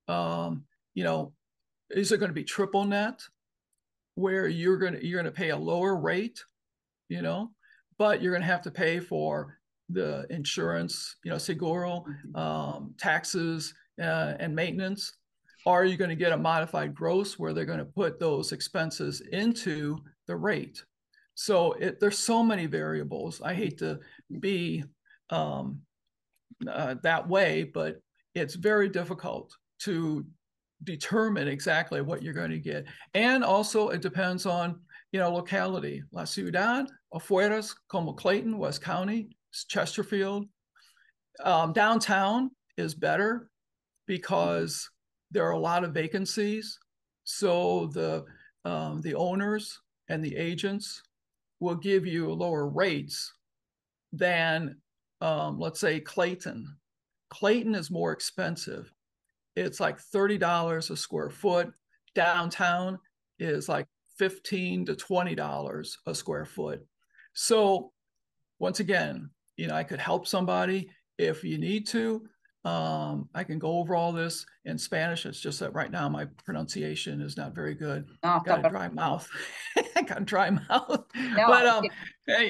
Is it going to be triple net, where you're going to pay a lower rate, but you're going to have to pay for the insurance, seguro, taxes, and maintenance? Or are you going to get a modified gross where they're going to put those expenses into the rate? So there's so many variables. I hate to be that way, but it's very difficult to determine exactly what you're going to get. And also it depends on, locality. La ciudad, afueras, como Clayton, West County, Chesterfield. Downtown is better because there are a lot of vacancies. So the owners and the agents will give you lower rates than, let's say, Clayton. Clayton is more expensive. It's like $30 a square foot. Downtown is like $15 to $20 a square foot. So once again, I could help somebody if you need to. I can go over all this in Spanish. It's just that right now my pronunciation is not very good. Got a dry mouth. I got a dry mouth. No, but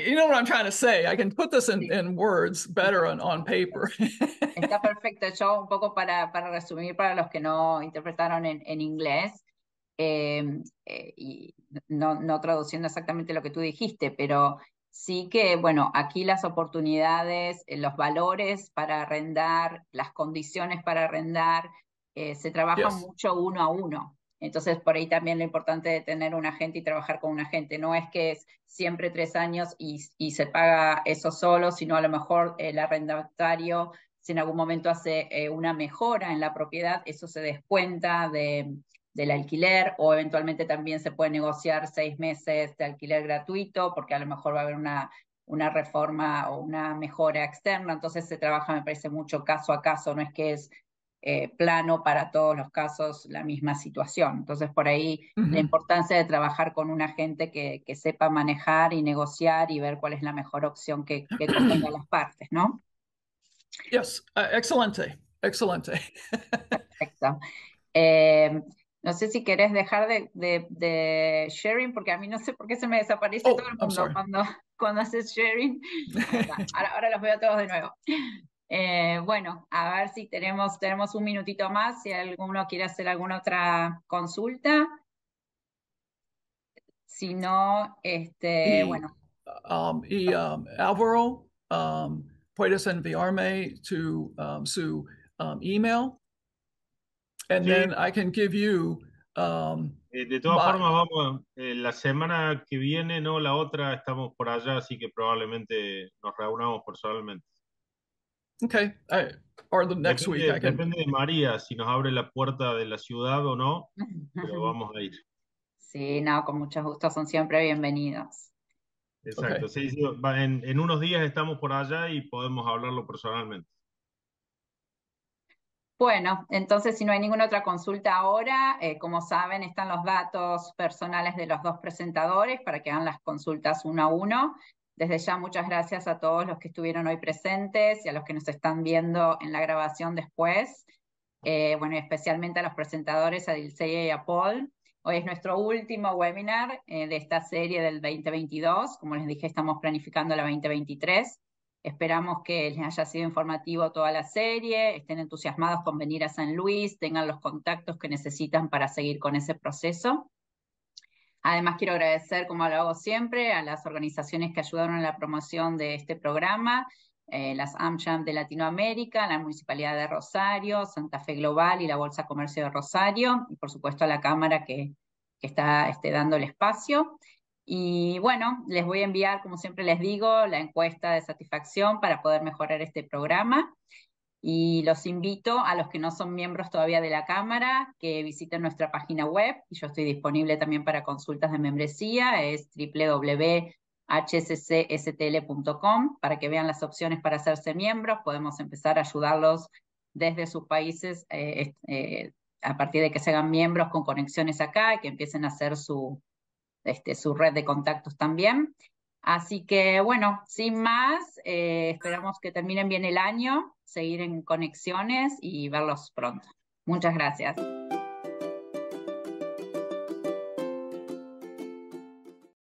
you know what I'm trying to say. I can put this in words better on paper. Está perfecto. Yo un poco para resumir para los que no interpretaron en inglés, y no traduciendo exactamente lo que tú dijiste, pero sí que, bueno, aquí las oportunidades, los valores para arrendar, las condiciones para arrendar, se trabaja mucho uno a uno. Entonces, por ahí también lo importante de tener un agente y trabajar con un agente. No es que es siempre 3 años y se paga eso solo, sino a lo mejor el arrendatario, si en algún momento hace una mejora en la propiedad, eso se descuenta del alquiler, o eventualmente también se puede negociar 6 meses de alquiler gratuito, porque a lo mejor va a haber una reforma o una mejora externa. Entonces se trabaja, me parece, mucho caso a caso, no es que es plano para todos los casos la misma situación. Entonces por ahí la importancia de trabajar con un agente que sepa manejar y negociar y ver cuál es la mejor opción que convenga a las partes, ¿no? Yes, excelente. Perfecto. No sé si querés dejar de sharing, porque a mí no sé por qué se me desaparece todo el mundo cuando haces sharing. Ahora los veo todos de nuevo. Bueno, a ver si tenemos un minutito más, si alguno quiere hacer alguna otra consulta. Si no, bueno. Álvaro, puedes enviarme tu su email And Sí. then I can give you De todas formas, vamos, la semana que viene, no la otra, estamos por allá, así que probablemente nos reunamos personalmente. okay, or the next week I can. Depende de María, si nos abre la puerta de la ciudad o no, pero vamos a ir. Sí, no, con mucho gusto, son siempre bienvenidos. Exacto, Okay. sí, sí, en unos días estamos por allá y podemos hablarlo personalmente. Bueno, entonces si no hay ninguna otra consulta ahora, como saben, están los datos personales de los dos presentadores para que hagan las consultas uno a uno. Desde ya muchas gracias a todos los que estuvieron hoy presentes y a los que nos están viendo en la grabación después. Bueno, y especialmente a los presentadores, a Dilceia y a Paul. Hoy es nuestro último webinar de esta serie del 2022. Como les dije, estamos planificando la 2023. Esperamos que les haya sido informativo toda la serie, estén entusiasmados con venir a San Luis, tengan los contactos que necesitan para seguir con ese proceso. Además, quiero agradecer, como lo hago siempre, a las organizaciones que ayudaron en la promoción de este programa, las AmCham de Latinoamérica, la Municipalidad de Rosario, Santa Fe Global y la Bolsa Comercio de Rosario, y por supuesto a la Cámara que está dando el espacio. Y bueno, les voy a enviar, como siempre les digo, la encuesta de satisfacción para poder mejorar este programa. Y los invito a los que no son miembros todavía de la Cámara que visiten nuestra página web, y yo estoy disponible también para consultas de membresía, es www.hccstl.com, para que vean las opciones para hacerse miembros. Podemos empezar a ayudarlos desde sus países a partir de que se hagan miembros con conexiones acá y que empiecen a hacer su red de contactos también. Así que bueno, sin más, esperamos que terminen bien el año, seguir en conexiones y verlos pronto. Muchas gracias.